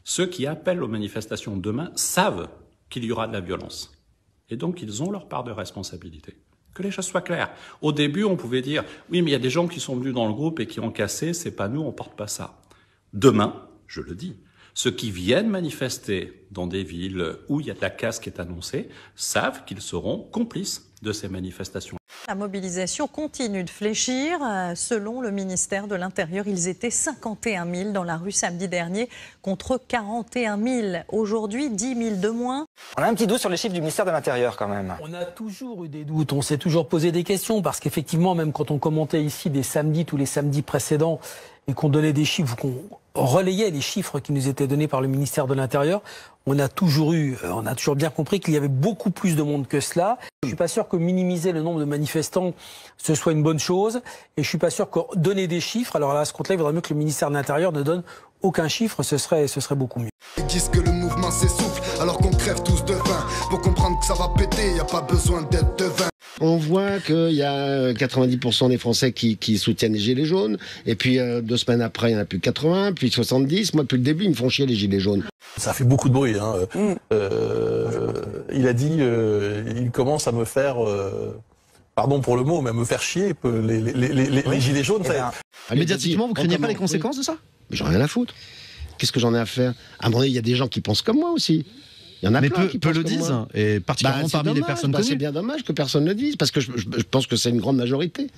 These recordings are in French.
Ceux qui appellent aux manifestations demain savent qu'il y aura de la violence. Et donc, ils ont leur part de responsabilité. Que les choses soient claires. Au début, on pouvait dire, oui, mais il y a des gens qui sont venus dans le groupe et qui ont cassé, c'est pas nous, on porte pas ça. Demain, je le dis, ceux qui viennent manifester dans des villes où il y a de la casse qui est annoncée savent qu'ils seront complices de ces manifestations. La mobilisation continue de fléchir. Selon le ministère de l'Intérieur, ils étaient 51 000 dans la rue samedi dernier contre 41 000. Aujourd'hui, 10 000 de moins. On a un petit doute sur les chiffres du ministère de l'Intérieur quand même. On a toujours eu des doutes, on s'est toujours posé des questions parce qu'effectivement, même quand on commentait ici des samedis, tous les samedis précédents, et qu'on donnait des chiffres, qu'on relayait les chiffres qui nous étaient donnés par le ministère de l'Intérieur, on a toujours bien compris qu'il y avait beaucoup plus de monde que cela. Je suis pas sûr que minimiser le nombre de manifestants, ce soit une bonne chose. Et je suis pas sûr que donner des chiffres, alors là, à ce compte-là, il vaudrait mieux que le ministère de l'Intérieur ne donne aucun chiffre, ce serait beaucoup mieux. Ils disent que le mouvement s'essouffle alors qu'on crève tous de faim. Pour comprendre que ça va péter, y a pas besoin d'être devin. On voit qu'il y a 90% des Français qui soutiennent les Gilets jaunes. Et puis 2 semaines après, il n'y en a plus que 80, puis 70. Moi, depuis le début, ils me font chier les Gilets jaunes. Ça fait beaucoup de bruit. Il a dit, il commence à me faire, pardon pour le mot, mais à me faire chier les Gilets jaunes. Médiatiquement, vous craignez pas les conséquences de ça? Mais j'en ai rien à foutre. Qu'est-ce que j'en ai à faire? À un moment donné, il y a des gens qui pensent comme moi aussi. Il y en a plein qui peu pensent le comme disent, moi. et particulièrement parmi les personnes connues. C'est bien dommage que personne ne le dise, parce que je pense que c'est une grande majorité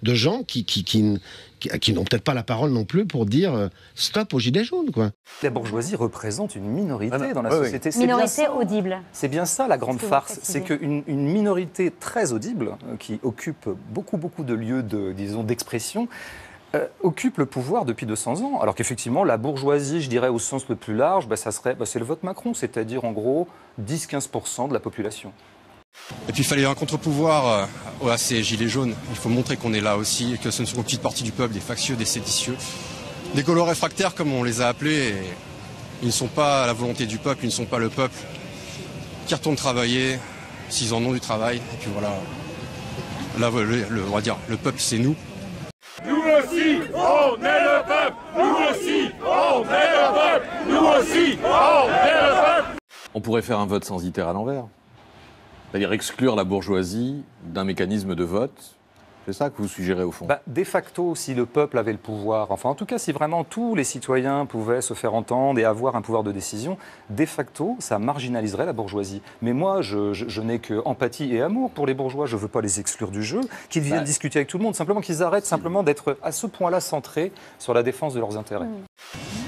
de gens qui n'ont peut-être pas la parole non plus pour dire stop aux Gilets jaunes, quoi. La bourgeoisie représente une minorité dans la société. Minorité audible. C'est bien ça la grande farce, c'est qu'une minorité très audible, qui occupe beaucoup de lieux d'expression, occupe le pouvoir depuis 200 ans. Alors qu'effectivement, la bourgeoisie, je dirais au sens le plus large, c'est le vote Macron, c'est-à-dire en gros 10-15% de la population. Et puis il fallait un contre-pouvoir à ces gilets jaunes. Il faut montrer qu'on est là aussi, et que ce ne sont qu'une petite partie du peuple, des factieux, des séditieux, des gaulois réfractaires comme on les a appelés. Et ils ne sont pas à la volonté du peuple, ils ne sont pas le peuple qui retourne travailler s'ils en ont du travail. Et puis voilà, là, on va dire, le peuple c'est nous. Nous aussi, on est le peuple. Nous aussi, on est le peuple. Nous aussi, on est le peuple. On pourrait faire un vote censitaire à l'envers. C'est-à-dire exclure la bourgeoisie d'un mécanisme de vote. C'est ça que vous suggérez au fond? De facto, si le peuple avait le pouvoir, enfin en tout cas si vraiment tous les citoyens pouvaient se faire entendre et avoir un pouvoir de décision, de facto, ça marginaliserait la bourgeoisie. Mais moi, je n'ai que empathie et amour pour les bourgeois. Je ne veux pas les exclure du jeu, qu'ils viennent discuter avec tout le monde, simplement qu'ils arrêtent simplement d'être à ce point-là centrés sur la défense de leurs intérêts.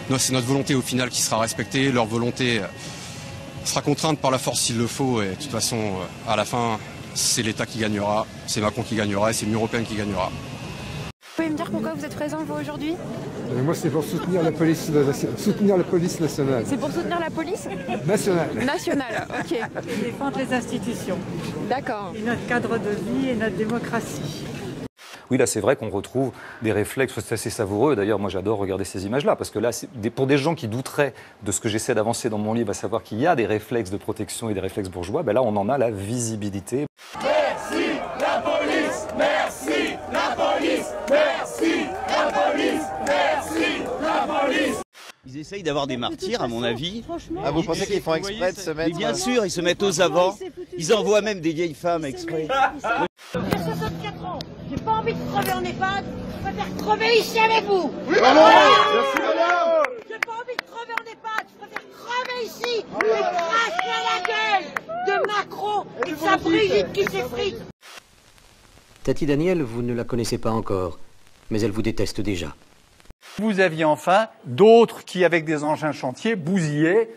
Non, c'est notre volonté au final qui sera respectée, leur volonté sera contrainte par la force s'il le faut, et de toute façon, à la fin, c'est l'État qui gagnera, c'est Macron qui gagnera, et c'est l'Union européenne qui gagnera. Vous pouvez me dire pourquoi vous êtes présent, vous, aujourd'hui? Moi, c'est pour soutenir la police nationale. C'est pour soutenir la police nationale. Nationale, ok. Défendre les institutions. D'accord. Notre cadre de vie et notre démocratie. Oui, là, c'est vrai qu'on retrouve des réflexes, c'est assez savoureux. D'ailleurs, moi, j'adore regarder ces images-là, parce que là, pour des gens qui douteraient de ce que j'essaie d'avancer dans mon livre, à savoir qu'il y a des réflexes de protection et des réflexes bourgeois, là, on en a la visibilité. Merci la police, merci la police, merci la police, merci la police. Ils essayent d'avoir des martyrs, à mon avis. Ah, vous pensez qu'ils font exprès de se mettre... Mais bien sûr, ils se mettent aux avant. Ils envoient même des vieilles femmes exprès. J'ai 64 ans. J'ai pas envie de crever en EHPAD. Je préfère crever ici avec vous. Oui, merci, madame. J'ai pas envie de crever en EHPAD. Je préfère crever ici et cracher à la gueule de Macron et de sa Brigitte qui s'effrite. Tati Daniel, vous ne la connaissez pas encore, mais elle vous déteste déjà. Vous aviez enfin d'autres qui, avec des engins chantiers, bousillaient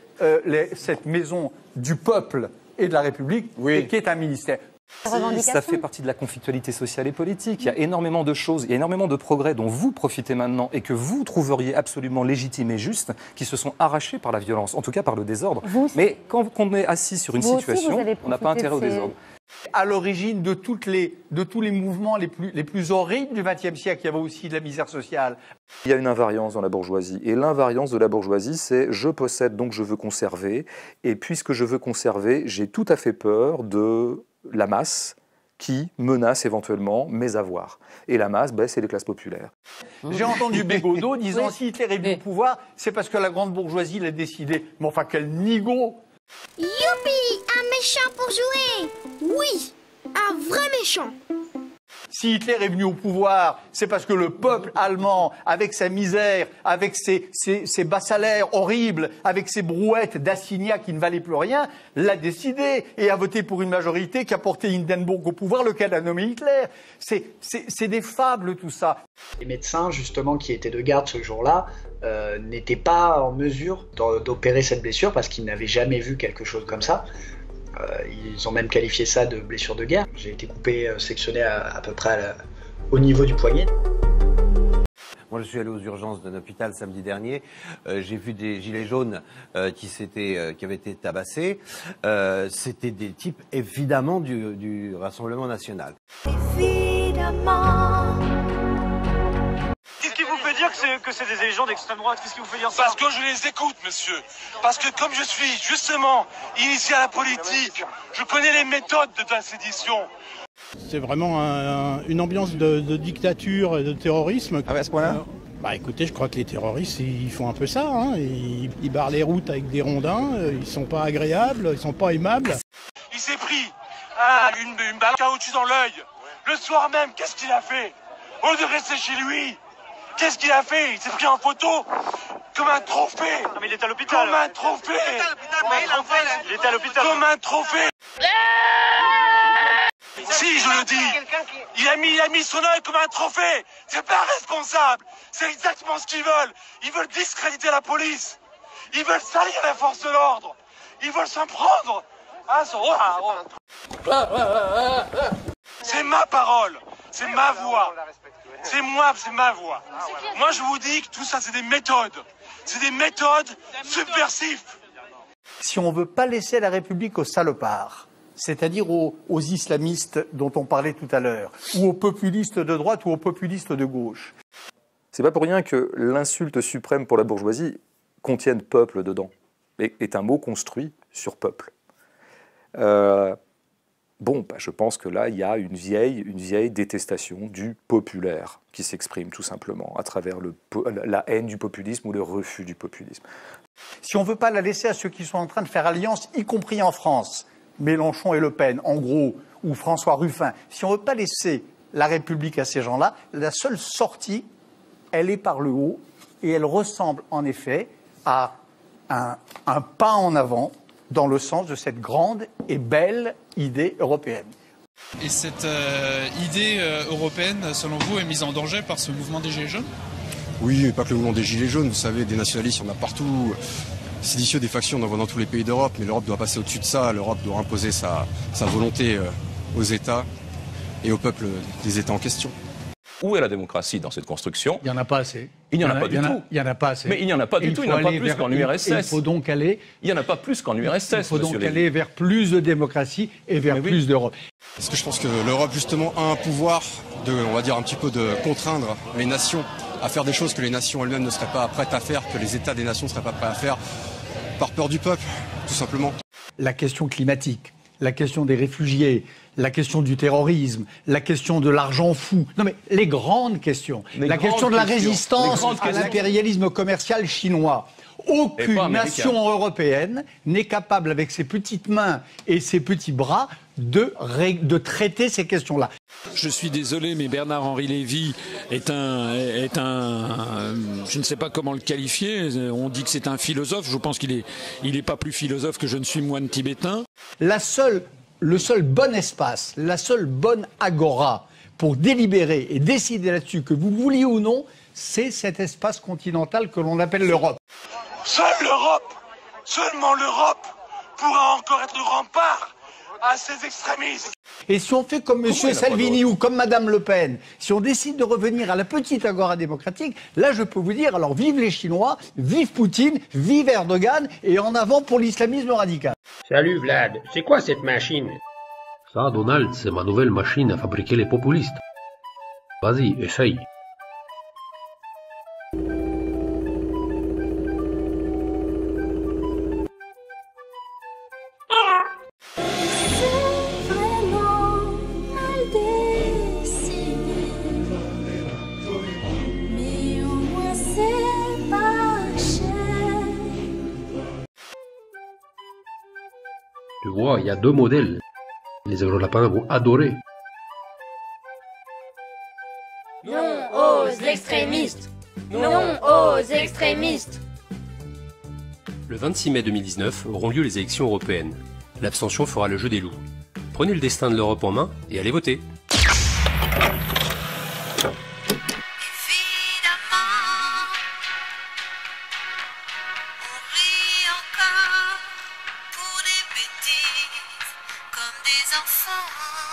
cette maison du peuple et de la République, et qui est un ministère. Ça fait partie de la conflictualité sociale et politique. Il y a énormément de choses, il y a énormément de progrès dont vous profitez maintenant et que vous trouveriez absolument légitimes et justes, qui se sont arrachés par la violence, en tout cas par le désordre. Mais quand on est assis sur une situation, on n'a pas intérêt au désordre. À l'origine de tous les mouvements les plus horribles du XXe siècle, il y avait aussi de la misère sociale. Il y a une invariance dans la bourgeoisie. Et l'invariance de la bourgeoisie, c'est je possède, donc je veux conserver. Et puisque je veux conserver, j'ai tout à fait peur de la masse qui menacent éventuellement mes avoirs. Et la masse, c'est les classes populaires. J'ai entendu Bégodeau disant si Hitler est venu au pouvoir, c'est parce que la grande bourgeoisie l'a décidé. Mais enfin, quel nigaud! Youpi, un méchant pour jouer. Oui, un vrai méchant. Si Hitler est venu au pouvoir, c'est parce que le peuple allemand, avec sa misère, avec ses bas salaires horribles, avec ses brouettes d'assignats qui ne valaient plus rien, l'a décidé et a voté pour une majorité qui a porté Hindenburg au pouvoir, lequel a nommé Hitler. C'est des fables, tout ça. Les médecins, justement, qui étaient de garde ce jour-là, n'étaient pas en mesure d'opérer cette blessure parce qu'ils n'avaient jamais vu quelque chose comme ça. Ils ont même qualifié ça de blessure de guerre. J'ai été coupé, sectionné à peu près au niveau du poignet. Moi, je suis allé aux urgences d'un hôpital samedi dernier. J'ai vu des gilets jaunes qui avaient été tabassés. C'était des types, évidemment, du Rassemblement national. Évidemment. Qu'est-ce qui vous fait dire que c'est des gens d'extrême droite? Qu'est-ce qui vous fait dire ça? Parce que je les écoute, monsieur. Parce que comme je suis, justement, initié à la politique, je connais les méthodes de la sédition. C'est vraiment une ambiance de dictature et de terrorisme. Ah ouais, à ce point-là écoutez, je crois que les terroristes, ils font un peu ça. Hein. Ils barrent les routes avec des rondins, ils sont pas agréables, ils sont pas aimables. Il s'est pris une balle de caoutchouc dans l'œil. Le soir même, qu'est-ce qu'il a fait? Au lieu de rester chez lui, qu'est-ce qu'il a fait? Il s'est pris en photo comme un trophée. Non, mais il est à l'hôpital. Comme un trophée. Il était à l'hôpital. Comme un trophée. Si, je le dis. Il a mis son œil comme un trophée. C'est pas responsable. C'est exactement ce qu'ils veulent. Ils veulent discréditer la police. Ils veulent salir les forces de l'ordre. Ils veulent s'en prendre. C'est ma parole. C'est ma voix. C'est moi, c'est ma voix. Moi, je vous dis que tout ça, c'est des méthodes. C'est des méthodes subversives. Si on ne veut pas laisser la République aux salopards, c'est-à-dire aux islamistes dont on parlait tout à l'heure, ou aux populistes de droite ou aux populistes de gauche. C'est pas pour rien que l'insulte suprême pour la bourgeoisie contienne peuple dedans, et est un mot construit sur peuple. Je pense que là, il y a une vieille détestation du populaire qui s'exprime tout simplement à travers la haine du populisme ou le refus du populisme. Si on ne veut pas la laisser à ceux qui sont en train de faire alliance, y compris en France, Mélenchon et Le Pen, en gros, ou François Ruffin, si on ne veut pas laisser la République à ces gens-là, la seule sortie, elle est par le haut, et elle ressemble en effet à un pas en avant dans le sens de cette grande et belle idée européenne. Et cette idée européenne, selon vous, est mise en danger par ce mouvement des Gilets jaunes? Oui, mais pas que le mouvement des Gilets jaunes. Vous savez, des nationalistes, il y en a partout. Séditieux, des factions, on en voit dans tous les pays d'Europe. Mais l'Europe doit passer au-dessus de ça. L'Europe doit imposer sa volonté aux États et aux peuples des États en question. Où est la démocratie dans cette construction? Il n'y en a pas assez. Il n'y en a pas du tout. Il n'y en a pas assez. Mais il n'y en a pas du tout. Il n'y en a pas plus qu'en URSS. Il faut donc aller. Il n'y en a pas plus qu'en URSS. Il faut donc aller vers plus de démocratie et vers plus d'Europe. Parce que je pense que l'Europe, justement, a un pouvoir on va dire, un petit peu de contraindre les nations à faire des choses que les nations elles-mêmes ne seraient pas prêtes à faire, que les États des nations ne seraient pas prêts à faire, par peur du peuple, tout simplement. La question climatique, la question des réfugiés, la question du terrorisme, la question de l'argent fou. Non mais les grandes questions. La question de la résistance à l'impérialisme commercial chinois. Aucune nation européenne n'est capable, avec ses petites mains et ses petits bras, de traiter ces questions-là. Je suis désolé, mais Bernard-Henri Lévy est un, je ne sais pas comment le qualifier, on dit que c'est un philosophe, je pense qu'il est pas plus philosophe que je ne suis moine tibétain. Le seul bon espace, la seule bonne agora pour délibérer et décider là-dessus, que vous vouliez ou non, c'est cet espace continental que l'on appelle l'Europe. Seule l'Europe, seulement l'Europe pourra encore être le rempart à ces extrémistes. Et si on fait comme M. Salvini ou comme Mme Le Pen, si on décide de revenir à la petite agora démocratique, là je peux vous dire, alors vive les Chinois, vive Poutine, vive Erdogan et en avant pour l'islamisme radical. Salut Vlad, c'est quoi cette machine? Ça, Donald, c'est ma nouvelle machine à fabriquer les populistes. Vas-y, essaye. Tu vois, il y a deux modèles. Les Eurolapins vont adorer. Non aux extrémistes! Non aux extrémistes! Le 26 mai 2019 auront lieu les élections européennes. L'abstention fera le jeu des loups. Prenez le destin de l'Europe en main et allez voter. Comme des enfants.